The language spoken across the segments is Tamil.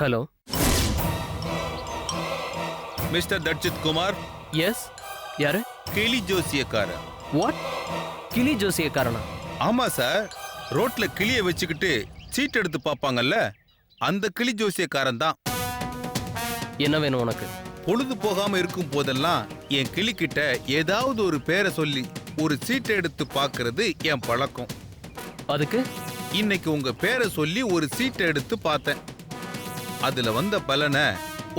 ஹலோ. மிஸ்டர் தட்சித் குமார். எஸ். யாரு? கிளி ஜோசியக்காரன். வாட்? கிளி ஜோசியக்காரனா? ஆமா சார். ரோட்ல கிளியை வச்சுக்கிட்டு சீட் எடுத்து பார்ப்பாங்கல்ல, அந்த கிளி ஜோசியக்காரன் தான். என்ன வேணும் உனக்கு? பொழுது போகாம இருக்கும் போதெல்லாம் என் கிளி கிட்ட ஏதாவது ஒரு பேரை சொல்லி ஒரு சீட்டை எடுத்து பார்க்கிறது என் பழக்கம். அதுக்கு இன்னைக்கு உங்க பேரை சொல்லி ஒரு சீட்டை எடுத்து பார்த்தேன். அதுல வந்த பலனை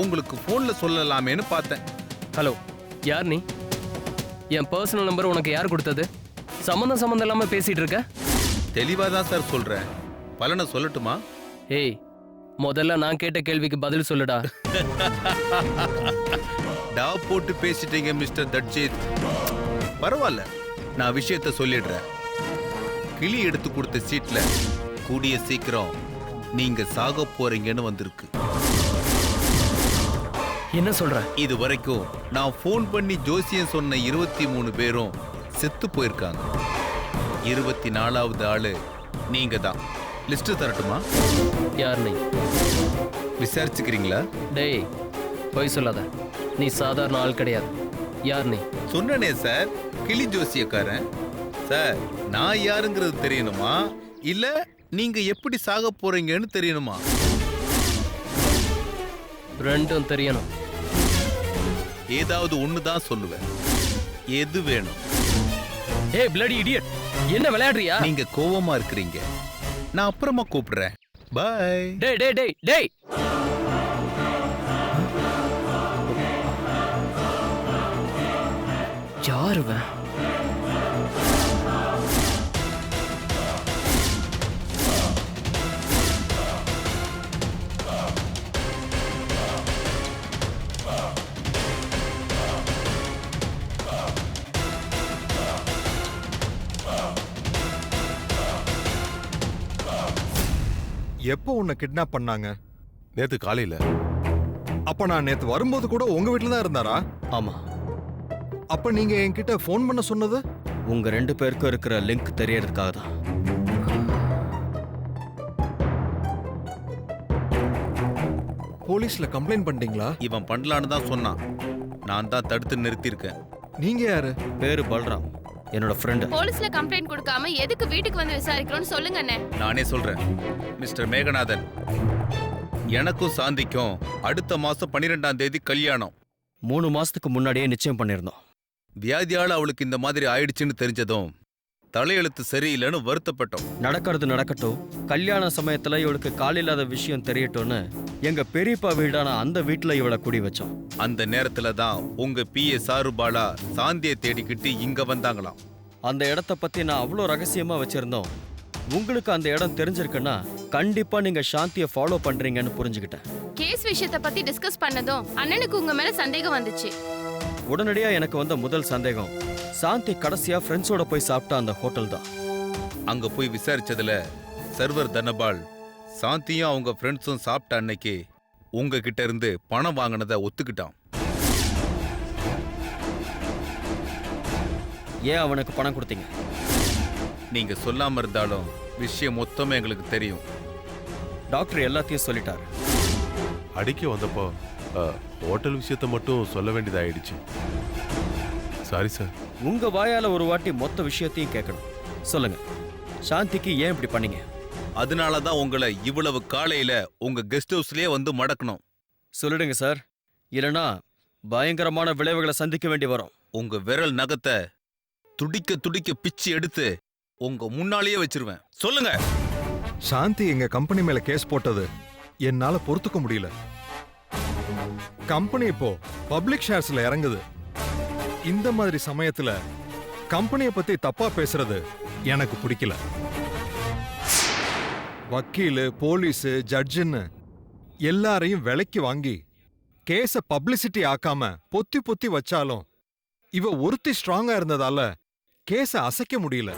உங்களுக்கு போன்ல சொல்லலாமேன்னு பார்த்தேன். ஹலோ, யார் நீ? என் பர்சனல் நம்பர் உனக்கு யார் கொடுத்தது? சம்மந்தம் இல்லாம பேசிட்டு இருக்க. தெளிவா தான் சார் சொல்றேன். பலனை சொல்லட்டுமா? ஏய், முதல்ல நான் கேட்ட கேள்விக்கு பதில் சொல்லுடா. டா போட்டு பேசிட்டீங்க மிஸ்டர் தட்சித். பரவாயில்ல, நான் விஷயத்த சொல்லிடுறேன். கிளி எடுத்து கொடுத்த சீட்ல கூடிய சீக்கிரம் நீங்க சாக போறீங்கன்னு வந்திருக்கு. என்ன சொல்ற? இது வரைக்கும் நான் போன் பண்ணி ஜோசியம் சொன்ன 23 பேரும் செத்து போயிருக்காங்க. 24வது ஆளு நீங்க தான். லிஸ்ட் தரட்டுமா? யார் நீ? விசாரிச்சுக்கிறீங்களா? டேய், போய் சொல்லாத. நீ சாதாரண ஆள் கிடையாது. யார் நீ? சொன்னனே சார், கிளி ஜோசியக்காரன். சார், நான் யாருங்கிறது தெரியணுமா இல்ல நீங்க எப்படி சாக போறீங்கன்னு தெரியணுமா? ரெண்டும் தெரியணும். ஏதாவது ஒண்ணுதான் சொல்லுவேன். எது வேணும்? ஏய் பிளடி இடியட், என்ன விளையாடுறியா? நீங்க கோவமா இருக்கிறீங்க. நான் அப்புறமா கூப்பிடுறேன். பை. டேய் டேய் டேய் டேய். யாருவன்? எப்போ உன்னை கிட்னாப் பண்ணாங்க? நேத்து காலையில. அப்ப நான் நேத்து வரும்போது கூட உங்க வீட்டுல தான் இருந்தாரா? ஆமா. அப்ப நீங்க என்கிட்ட ஃபோன் பண்ண சொன்னது? உங்க 2 பேருக்கும் இருக்கிற லிங்க் தெரியறதுக்காக தான். போலீஸ்ல கம்ப்ளைண்ட் பண்ணிட்டீங்களா? இவன் பண்ணலான்னு தான் சொன்னான். நான் தான் தடுத்து நிறுத்தியிருக்கேன். நீங்க யாரு? பேரு பல்ராம், என்னோட ஃப்ரெண்டு. போலீஸ்ல கம்ப்ளைண்ட் கொடுக்காம எதுக்கு வீட்டுக்கு வந்து விசாரிக்கிறோம்னு சொல்லுங்க அண்ணே. நானே சொல்றேன். மிஸ்டர் மேகநாதன், எனக்கும் சாந்திக்கும் அடுத்த மாசம் 12ஆம் தேதி கல்யாணம். 3 மாசத்துக்கு முன்னாடியே நிச்சயம் பண்ணிருந்தோம். வியாதியால அவளுக்கு இந்த மாதிரி ஆயிடுச்சுன்னு தெரிஞ்சதும் தலையெழுத்து சரியில்லைன்னு வருத்தப்பட்டோம். நடக்கிறது நடக்கட்டும், கல்யாண சமயத்துல இவளுக்கு கால் இல்லாத விஷயம் தெரியட்டும்னு எங்க பெரியப்பா வீடான அந்த வீட்டுல இவளை குடி வச்சோம். அந்த நேரத்துல தான் உங்க பிஏ சாருபாலா சாந்தியை தேடிக்கிட்டு இங்க வந்தாங்களாம். அந்த இடத்த பத்தி நான் அவ்வளோ ரகசியமா வச்சிருந்தோம். உங்களுக்கு அந்த இடம் தெரிஞ்சிருக்குன்னா கண்டிப்பா நீங்க சாந்தியை ஃபாலோ பண்றீங்கன்னு புரிஞ்சுக்கிட்டேன். கேஸ் விஷயத்தை பத்தி டிஸ்கஸ் பண்ணதும் அண்ணனுக்கு உங்க மேல சந்தேகம் வந்துச்சு. உடனடியா எனக்கு வந்த முதல் சந்தேகம், சாந்தி கடைசியா ஃப்ரெண்ட்ஸோட போய் சாப்பிட்ட அந்த ஹோட்டல் தான். அங்க போய் விசாரிச்சதுல சர்வர் தனபால் சாந்தியும் அவங்க ஃப்ரெண்ட்ஸும் சாப்பிட்ட அன்னைக்கு உங்ககிட்ட இருந்து பணம் வாங்கினதை ஒத்துக்கிட்டான். ஏன் அவனுக்கு பணம் கொடுத்தீங்க? நீங்க சொல்லாம இருந்தாலும் விஷயம் மொத்தமே எங்களுக்கு தெரியும். டாக்டர் எல்லாத்தையும் சொல்லிட்டார். அடிக்க வந்தப்போ ஹோட்டல் விஷயத்த மட்டும் சொல்ல வேண்டியதாயிடுச்சு. Sorry sir. உங்க வாயால ஒரு வாட்டி மொத்த விஷயத்தையும் கேட்கணும். சொல்லுங்க, சாந்திக்கு ஏன் இப்படி பண்ணீங்க? அதனாலதான் உங்களை இவ்வளவு காலையில உங்க கெஸ்ட் ஹவுஸ்லயே வந்து மடக்கணும். சொல்லிடுங்க சார், இல்லைன்னா பயங்கரமான விளைவுகளை சந்திக்க வேண்டி வரும். உங்க விரல் நகத்தை துடிக்க துடிக்க பிச்சு எடுத்து உங்க முன்னாலேயே வச்சிருவேன். சொல்லுங்க. சாந்தி எங்க கம்பெனி மேல கேஸ் போட்டது என்னால பொறுத்துக்க முடியல. கம்பெனி இப்போ பப்ளிக் ஷேர்ஸ்ல இறங்குது. இந்த மாதிரி சமயத்துல கம்பெனியை பத்தி தப்பா பேசுறது எனக்கு பிடிக்கல. வக்கீலு, போலீஸு, ஜட்ஜுன்னு எல்லாரையும் விலைக்கு வாங்கி கேஸ பப்ளிசிட்டி ஆக்காம பொத்தி பொத்தி வச்சாலும் இவ ஒருத்தி ஸ்ட்ராங்கா இருந்ததால கேஸ அசைக்க முடியல.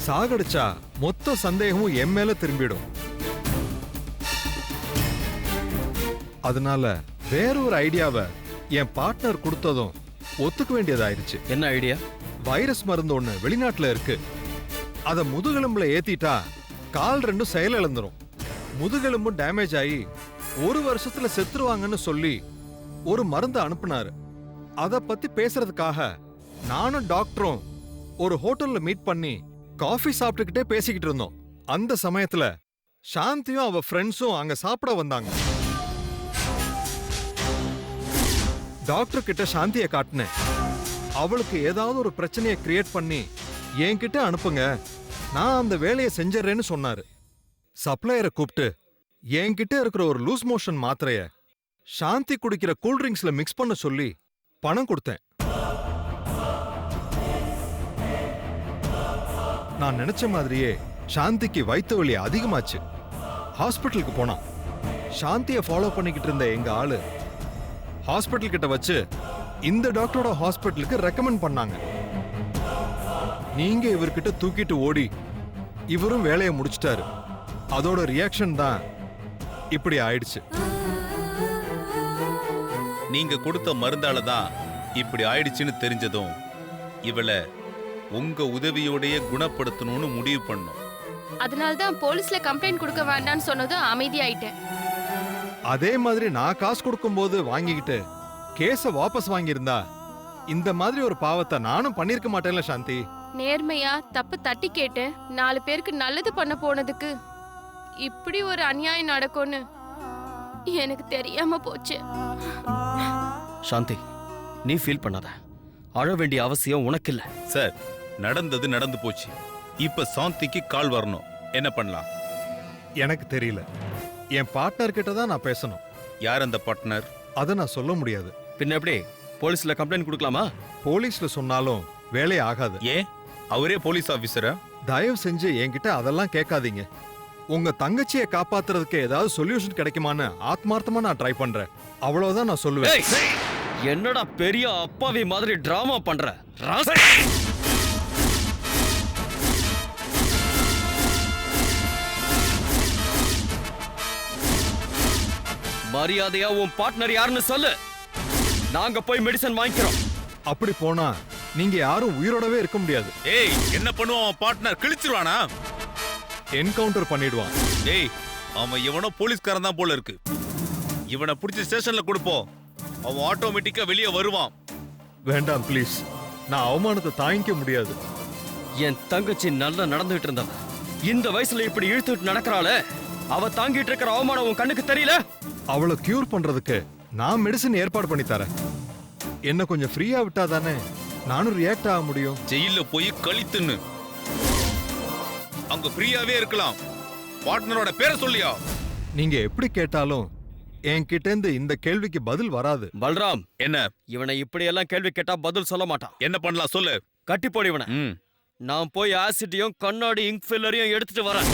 சாகடிச்சா மொத்த சந்தேகமும் என் மேல திரும்பிடும். அதனால வேறொரு ஐடியாவை என் பார்ட்னர் கொடுத்ததும் ஒத்துக்க வேண்டியதாயிருச்சு. என்ன ஐடியா? வைரஸ் மருந்து ஒண்ணு வெளிநாட்டுல இருக்கு. அத முதுகெலும்புல ஏத்திட்டா கால் ரெண்டும் செயல் இழந்துரும், முதுகெலும்பும் டேமேஜ் ஆகி 1 வருஷத்துல செத்துருவாங்கன்னு சொல்லி ஒரு மருந்து அனுப்புனாரு. அத பத்தி பேசுறதுக்காக நானும் டாக்டரும் ஒரு ஹோட்டல்ல மீட் பண்ணி காஃபி சாப்பிட்டுக்கிட்டே பேசிக்கிட்டு இருந்தோம். அந்த சமயத்துல சாந்தியும் அவ ஃப்ரெண்ட்ஸும் அங்க சாப்பிட வந்தாங்க. டாக்டர் கிட்ட சாந்தியை காட்டினேன். அவளுக்கு ஏதாவது ஒரு பிரச்சனையை கிரியேட் பண்ணி என்கிட்ட அனுப்புங்க, நான் அந்த வேலையை செஞ்சிடறேன்னு சொன்னாரு. சப்ளையரை கூப்பிட்டு என்கிட்ட இருக்கிற ஒரு லூஸ் மோஷன் மாத்திரைய சாந்தி குடிக்கிற கூல்ட்ரிங்க்ஸ்ல மிக்ஸ் பண்ண சொல்லி பணம் கொடுத்தேன். நான் நினைச்ச மாதிரியே சாந்திக்கு வயிற்று வலி அதிகமாச்சு. ஹாஸ்பிட்டலுக்கு போனா சாந்தியை ஃபாலோ பண்ணிக்கிட்டு இருந்த எங்க ஆளு ஹாஸ்பிட்டல் கிட்ட வச்சு இந்த டாக்டரோட ஹாஸ்பிட்டலுக்கு ரெக்கமெண்ட் பண்ணாங்க. நீங்க இவர்கிட்ட தூக்கிட்டு ஓடி இவரும் வேலையை முடிச்சிட்டாரு. அதோட ரியாக்ஷன் தான் இப்படி ஆயிடுச்சு. நீங்க கொடுத்த மருந்தால தான் இப்படி ஆயிடுச்சுன்னு தெரிஞ்சதும் இவளை உங்க உதவியோடயே குணப்படுத்தணும்னு முடிவு பண்ணோம். அதனால தான் போலீஸ்ல கம்ப்ளைண்ட் கொடுக்க வேண்டாம்னு சொன்னதும் அமைதியாயிட்டேன். அதே மாதிரி நான் காசு கொடுக்கும்போது வாங்கிக்கிட்டு கேஸ வாபஸ் வாங்கியிருந்தா இந்த மாதிரி ஒரு பாவத்தை நானும் பண்ணிருக்க மாட்டேன்ல சாந்தி. நேர்மையா தப்பு தட்டி கேட்டு 4 பேருக்கு நல்லது பண்ண போனதுக்கு இப்படி ஒரு அநியாயம் நடக்கும்னு எனக்கு தெரியாம போச்சு. சாந்தி, நீ ஃபீல் பண்ணாத. அழ வேண்டிய அவசியம் உனக்கு இல்ல. சார், நடந்தது நடந்து போச்சு. இப்ப சாந்திக்கு கால் வரணும். என்ன பண்ணலாம்? எனக்கு தெரியல. என் பார்ட்னர் கிட்ட தான் நான் பேசணும். யார் அந்த பார்ட்னர்? அதை நான் சொல்ல முடியாது. பின்ன எப்படி போலீஸ்ல கம்ப்ளைண்ட் கொடுக்கலாமா? போலீஸ்ல சொன்னாலும் வேலை ஆகாது. ஏன்? அவரே போலீஸ் ஆபீசரா? தயவு செஞ்சு என்கிட்ட அதெல்லாம் கேட்காதீங்க. உங்க தங்கச்சியை காப்பாத்துறதுக்கு ஏதாவது சொல்யூஷன் கிடைக்குமான்னு ஆத்மார்த்தமா நான் ட்ரை பண்றேன். அவ்வளவுதான் நான் சொல்லுவேன். ஏய், என்னடா பெரிய அப்பாவி மாதிரி டிராமா பண்ற? மரியாதையா உன் பார்ட்னர் யாருன்னு சொல்லு. நாங்க போய் மெடிசன் வாங்கிக்கிறோம். அப்படி போனா நீங்க யாரும் உயிரோடவே இருக்க முடியாது. ஏய், என்ன பண்ணுவான் பார்ட்னர்? கிழிச்சிருவானா? என்கவுண்டர் பண்ணிடுவான். ஏய், அவன் எவனோ போலீஸ்காரன் தான் போல இருக்கு. இவனை பிடிச்சி ஸ்டேஷன்ல கொடுப்போம். அவன் ஆட்டோமேட்டிக்கா வெளியே வருவான். வேண்டாம் ப்ளீஸ், நான் அவமானத்தை தாங்கிக்க முடியாது. என் தங்கச்சி நல்லா நடந்துட்டு இருந்தா இந்த வயசுல இப்படி இழுத்துட்டு நடக்கிறாளே, அவ தாங்கிட்டு இருக்கிற அவமானம் உன் கண்ணுக்கு தெரியல? அவளை கியூர் பண்றதுக்கு நான் மெடிசன் ஏற்பாடு பண்ணி தரேன். என்ன கொஞ்சம் ஃப்ரீயா விட்டா தானே நானும் ரியாக்ட் ஆக முடியும். ஜெயில போய் கழித்துன்னு அங்க ஃப்ரீயாவே இருக்கலாம். பார்ட்னரோட பேரை சொல்லியா? நீங்க எப்படி கேட்டாலும் என்கிட்ட இருந்து இந்த கேள்விக்கு பதில் வராது. பல்ராம், என்ன? இவனை இப்படி எல்லாம் கேள்வி கேட்டா பதில் சொல்ல மாட்டான். என்ன பண்ணலாம் சொல்லு. கட்டி போடு இவனை. நான் போய் ஆசிட்டையும் கண்ணாடி இங்க் ஃபில்லரையும் எடுத்துட்டு வரேன்.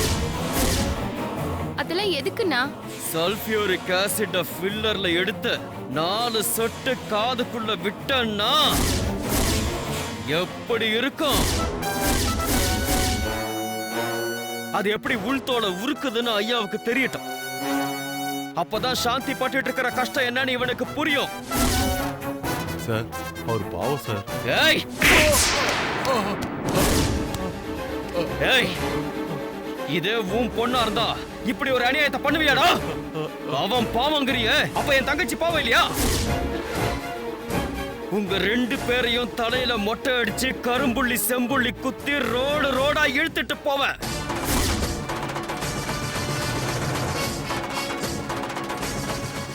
அதெல்லாம் எதுக்குண்ணா? சல்ஃபியூரிக் ஆசிட் ஃபில்லர்ல எடுத்து 4 சொட்டு காதுக்குள்ள விட்டன்னா எப்படி இருக்கும்? அது எப்படி உள்தோலை உருக்குதுன்னு ஐயாவுக்கு தெரியட்டும். அப்பதான் சாந்தி பட்டுட்டு இருக்கிற கஷ்டம் என்னன்னு இவனுக்கு புரியும். சார், அவர் பாவம் சார். ஏய் ஏய், இதே உன் பொண்ணா இருந்தா இப்படி ஒரு அநியாயத்தை பண்ணுவியாடா? அவன் பாவங்கிறிய, அப்ப என் தங்கச்சி பாவம் இல்லையா? உங்க 2 பேரையும் தலையில மொட்டை அடிச்சு கரும்புள்ளி செம்புள்ளி குத்தி ரோடு ரோடா இழுத்துட்டு போவேன்.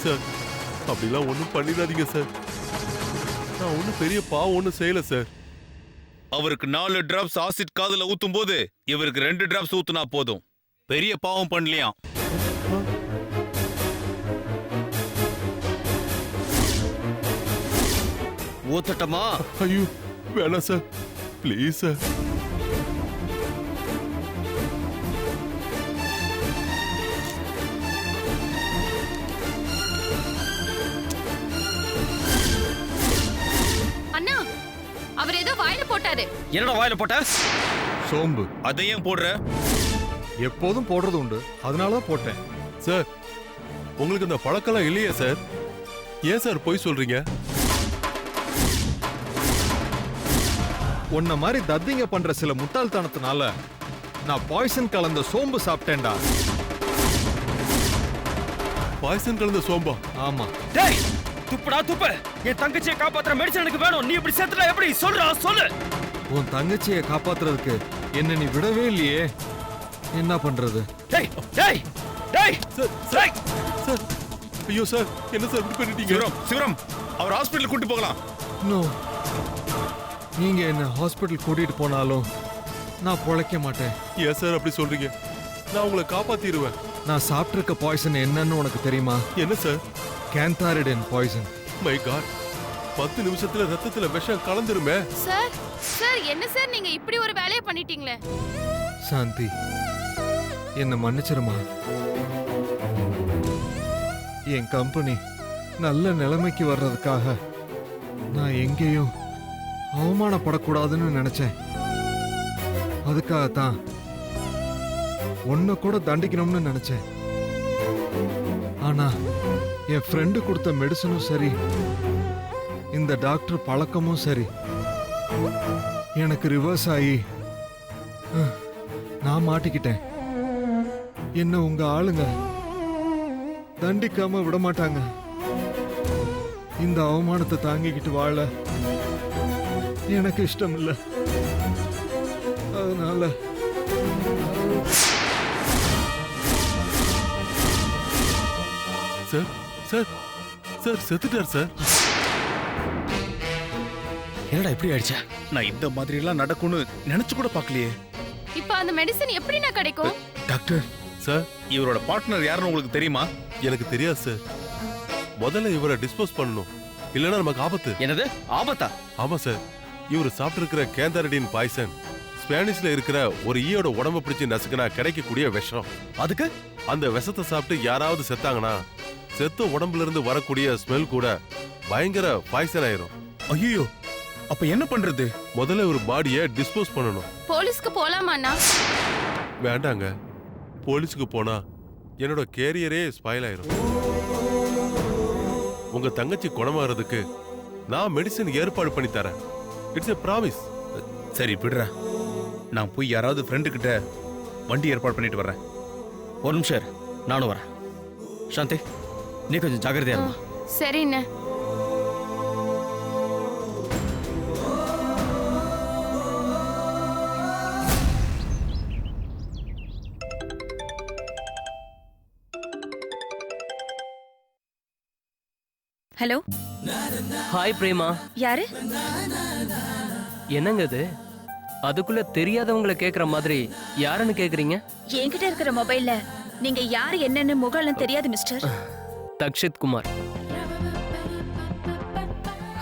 சார், அப்படிலாம் ஒன்றும் பண்ணிடாதீங்க சார். நான் ஒன்றும் பெரிய பாவம் ஒன்றும் செய்யல சார். அவருக்கு 4 டிராப்ஸ் ஆசிட் காதுல ஊத்தும் போது இவருக்கு 2 டிராப்ஸ் ஊத்துனா போதும். பெரிய பாவம் பண்ணலையாம். ஊத்தட்டமா? ஐயோ, வேணாம் சார், ப்ளீஸ் சார். அண்ணா, அவர் ஏதோ வாயில போட்டாரு. என்னடா வாயில போட்ட? சோம்பு. அதை ஏன் போடுற? எப்போதும் போடுறது உண்டு, அதனாலதான் போட்டேன். சார், உங்களுக்கு இந்த பழக்கம்லாம் இல்லையா சார்? ஏன் சார் பொய் சொல்றீங்க? உன்ன மாதிரி தத்திங்க பண்ற சில முட்டாள்தனத்தினால நான் பாய்சன் கலந்த சோம்பு சாப்பிட்டேன்டா. பாய்சன் கலந்த சோம்பா? ஆமா. டேய் துப்புடா துப்பு. என் தங்கச்சியை காப்பாத்துற மெடிசன் எனக்கு வேணும். நீ இப்படி செத்துட்டா எப்படி? சொல்றா சொல்லு. உன் தங்கச்சியை காப்பாத்துறதுக்கு என்ன நீ விடவே இல்லையே, என்ன பண்றது? டேய் டேய் டேய் சார் சார் சார், ஐயோ சார், என்ன சார் இப்படி பண்ணிட்டீங்க? சிவரம் அவர் ஹாஸ்பிட்டல் கூட்டி போகலாம். நோ, நீங்க என்ன ஹாஸ்பிட்டல் கூட்டிட்டு போனாலும் நான் பொழைக்க மாட்டேன். ஏன் சார் அப்படி சொல்றீங்க? நான் உங்களை காப்பாத்திடுவேன். நான் சாப்பிட்டிருக்க பாய்சன் என்னன்னு உனக்கு தெரியுமா? என்ன சார்? கேந்தாரிடன் பாய்சன். மை காட், 10 நிமிஷத்துல ரத்தத்துல விஷம் கலந்துருமே. சார் சார் என்ன சார் நீங்க இப்படி ஒரு வேலையை பண்ணிட்டீங்களே. சாந்தி, என்ன மன்னிச்சிருமா. என் கம்பெனி நல்ல நிலைமைக்கு வர்றதுக்காக நான் எங்கேயும் அவமானப்படக்கூடாதுன்னு நினைச்சேன். அதுக்காகத்தான் உன்னை கூட தண்டிக்கணும்னு நினைச்சேன். ஆனா என் ஃப்ரெண்டு கொடுத்த மெடிசனும் சரி, இந்த டாக்டர் பழக்கமும் சரி, எனக்கு ரிவர்ஸ் ஆகி நான் மாட்டிக்கிட்டேன். என்ன உங்க ஆளுங்க தண்டிக்காம விட மாட்டாங்க. இந்த அவமானத்தை தாங்கிக்கிட்டு வாழ எனக்கு இஷ்டம் இல்லை. அதனால சார் சார் சார், செத்துட்டார் சார். என்னடா இப்படி ஆயிடுச்சா? நான் இந்த மாதிரி எல்லாம் நடக்கும்னு நினைச்சு கூட பார்க்கலையே. இப்போ அந்த மெடிசன் எப்படிண்ணா கிடைக்கும்? டாக்டர், சார், இவரோட பார்ட்னர் யாருன்னு உங்களுக்கு தெரியுமா? எனக்கு தெரியாது சார். முதல்ல இவரை டிஸ்போஸ் பண்ணணும், இல்லைன்னா நமக்கு ஆபத்து. என்னது ஆபத்தா? ஆமா சார், இவர் சாப்பிட்டிருக்கிற கேந்தாரிடின் பாய்சன் ஸ்பானிஷ்ல இருக்கிற ஒரு ஈயோட உடம்ப பிடிச்சு நசுக்கினா கிடைக்கக்கூடிய விஷம். அதுக்கு அந்த விஷத்தை சாப்பிட்டு யாராவது செத்தாங்கன்னா செத்த உடம்புல இருந்து வரக்கூடிய ஸ்மெல் கூட பயங்கர பாய்சன் ஆயிரும். ஐயோ, அப்ப என்ன பண்றது? முதல்ல ஒரு பாடியை டிஸ்போஸ் பண்ணணும். போலீஸ்க்கு போலாமாண்ணா? வேண்டாங்க, போலீஸுக்கு போனா என்னோட கேரியரே ஸ்பாயில் ஆயிரும். உங்க தங்கச்சி குணமாறதுக்கு நான் மெடிசன் ஏற்பாடு பண்ணி தரேன். It's a promise. சரி விடுற, நான் போய் யாராவது ஃப்ரெண்டு கிட்ட வண்டி ஏற்பாடு பண்ணிட்டு வர்றேன். ஒரு நிமிஷம் இரு, நானும் வரேன். சாந்தி, நீ கொஞ்சம் ஜாக்கிரதையா இருமா. சரிண்ணே. Hello, hi Prema. யாரு? என்னங்க இது? அதுக்குள்ள தெரியாதவங்களை கேக்குற மாதிரி யாருன்னு கேக்குறீங்க? என்கிட்ட இருக்கிற மொபைல்ல நீங்க யாரு என்னன்னு முகம்லாம் தெரியாது மிஸ்டர். தக்ஷித் குமார்.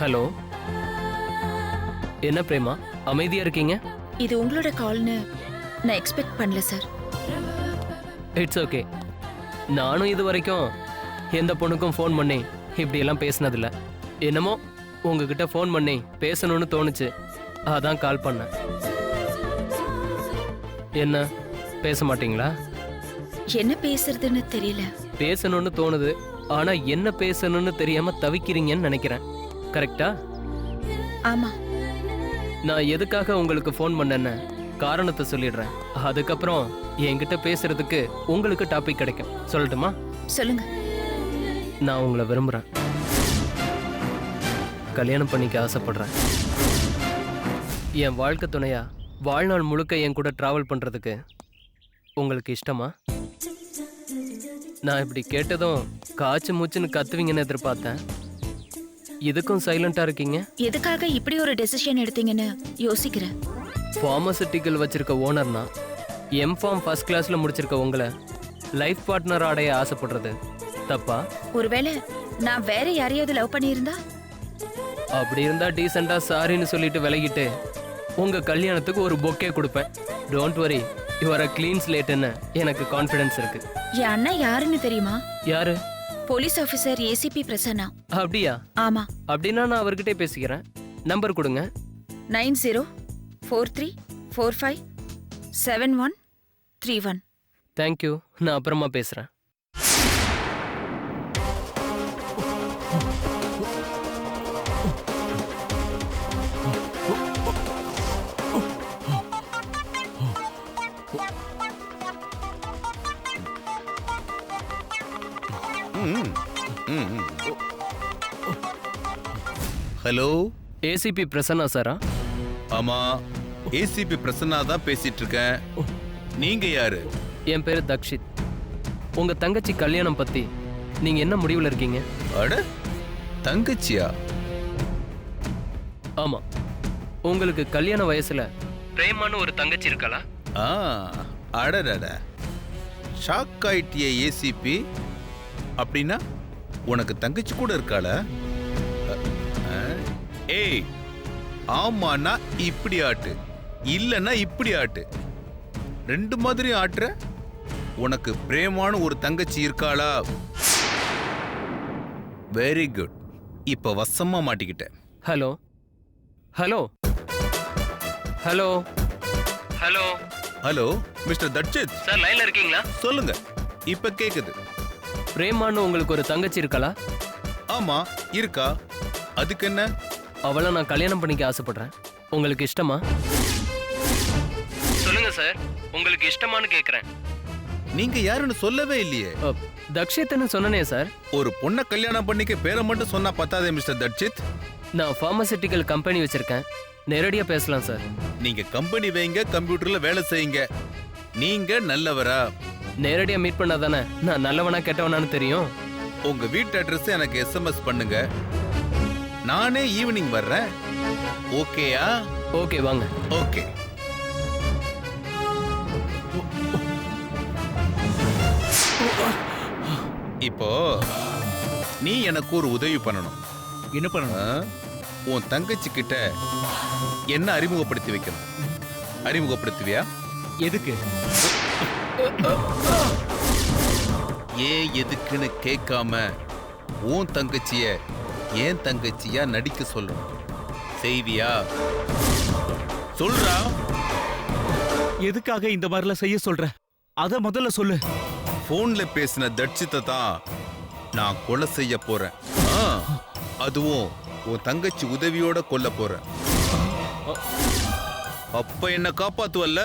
ஹலோ, என்ன பிரேமா அமைதியா இருக்கீங்க? இது உங்களோட கால்னு நான் எக்ஸ்பெக்ட் பண்ணல சார். It's okay. நானும் இது வரைக்கும் எந்த பொண்ணுக்கும் ஃபோன் பண்ணி இப்படி எல்லாம் பேசினதில்ல. என்னமோ உங்ககிட்ட ஃபோன் பண்ணி பேசணும்னு தோணுச்சு, அதான் கால் பண்ணேன். என்ன பேச மாட்டீங்களா? என்ன பேசுறதுன்னு தெரியல. பேசணும்னு தோணுது, ஆனா என்ன பேசணும்னு தெரியாம தவிக்கிறீங்கன்னு நினைக்கிறேன். கரெக்டா? ஆமா. நான் எதுக்காக உங்களுக்கு ஃபோன் பண்ணேன்னு காரணத்தை சொல்லிடுறேன். அதுக்கப்புறம் என்கிட்ட பேசுறதுக்கு உங்களுக்கு டாபிக் கிடைக்கும். சொல்லட்டுமா? சொல்லுங்க. நான் உங்களை விரும்புறேன், கல்யாணம் பண்ணிக்க ஆசைப்படுறேன். என் வாழ்க்கை துணையா வாழ்நாள் முழுக்க என் கூட டிராவல் பண்றதுக்கு உங்களுக்கு இஷ்டமா? நான் இப்படி கேட்டதும் காய்ச்சி மூச்சுன்னு கத்துவீங்கன்னு எதிர்பார்த்தேன். இதுக்கும் சைலண்டா இருக்கீங்க. எதுக்காக இப்படி ஒரு டெசிஷன் எடுத்தீங்கன்னு யோசிக்கிறேன். ஃபார்மசூட்டிக்கல் வச்சிருக்க ஓனர்னா எம்ஃபார்ம் ஃபர்ஸ்ட் கிளாஸ்ல முடிச்சிருக்க உங்களை லைஃப் பார்ட்னர் அடைய ஆசைப்படுறது தப்பா? ஒருவேளை நான் வேற யாரையாவது லவ் பண்ணியிருந்தா? அப்படி இருந்தா டீசெண்டா சாரின்னு சொல்லிட்டு விலகிட்டு உங்க கல்யாணத்துக்கு ஒரு பொக்கே கொடுப்பேன். Don't worry, you are a clean ஸ்லேட்னு எனக்கு கான்ஃபிடன்ஸ் இருக்கு. என் அண்ணன் யாருன்னு தெரியுமா? யாரு? Police officer ACP Prasanna. அப்படியா? ஆமா. அப்படின்னா நான் அவர்கிட்டே பேசிக்கிறேன். நம்பர் கொடுங்க. 9043457131. தேங்க்யூ, நான் அப்புறமா பேசுறேன். ஹலோ, ஏசிபி பிரசன்னா சாரா? ஆமா, ஏசிபி பிரசன்னா தான் பேசிட்டு இருக்கேன். நீங்க யாரு? என் பேரு தக்ஷித். உங்க தங்கச்சி கல்யாணம் பத்தி நீங்க என்ன முடிவுல இருக்கீங்க? அட, தங்கச்சியா? ஆமா, உங்களுக்கு கல்யாண வயசுல பிரேமான்னு ஒரு தங்கச்சி இருக்காளா? அடடட, ஷாக் ஆயிட்டிய ஏசிபி. அப்படின்னா உனக்கு தங்கச்சி கூட இருக்காள? ஏய், ஆமாண்ணா இப்படி ஆட்டு, இல்லைன்னா இப்படி ஆட்டு, ரெண்டு மாதிரி ஆட்டுற. உனக்கு பிரேமான ஒரு தங்கச்சி இருக்காளா? வெரி குட், இப்ப வசமா மாட்டிக்கிட்ட. Hello hello hello hello hello mister Dakshit sir, லைன்ல இருக்கீங்களா? சொல்லுங்க, இப்ப கேக்குது. பிரேமான்னு உங்களுக்கு ஒரு தங்கச்சி இருக்காளா? ஆமா, இருக்கா. அதுக்கு என்ன? அவளை நான் கல்யாணம் பண்ணிக்க ஆசைப்படுறேன். உங்களுக்கு இஷ்டமா? சொல்லுங்க சார், உங்களுக்கு இஷ்டமான்னு கேக்குறேன். நீங்க யாருன்னு சொல்லவே இல்லையே. தக்ஷித்னு சொன்னனே சார். ஒரு பொண்ணை கல்யாணம் பண்ணிக்க பேரை மட்டும் சொன்னா பத்தாதே மிஸ்டர் தட்சித். நான் பார்மசிட்டிக்கல் கம்பெனி வச்சிருக்கேன், நேரடியா பேசலாம் சார். நீங்க கம்பெனி வைங்க, கம்ப்யூட்டர்ல வேலை செய்யுங்க. நீங்க நல்லவரா? நேரடியா மீட் பண்ணாதானே நான் நல்லவனா கெட்டவனான்னு தெரியும். உங்க வீட்டு அட்ரஸ் எனக்கு எஸ்எம்எஸ் பண்ணுங்க, நானே ஈவினிங் வர்றேன். ஓகேயா? ஓகே, வாங்க. ஓகே. இப்போ நீ எனக்கு ஒரு உதவி பண்ணணும். என்ன பண்ணணும்? உன் தங்கச்சி கிட்ட என்ன அறிமுகப்படுத்தி வைக்கணும். அறிமுகப்படுத்துவியா? எதுக்கு? ஏன் எதுக்குன்னு கேட்காம உன் தங்கச்சிய ஏன் தங்கச்சியா நடிக்க சொல்லணும். செய்வியா? சொல்றா. எதுக்காக இந்த மாதிரிலாம் செய்ய சொல்ற? அத முதல்ல சொல்லு. போன்ல பேசின தட்சித்தை தான் நான் கொலை செய்ய போறேன். அதுவும் உன் தங்கச்சி உதவியோட கொல்ல போறேன். அப்ப என்ன காப்பாத்துவல்ல?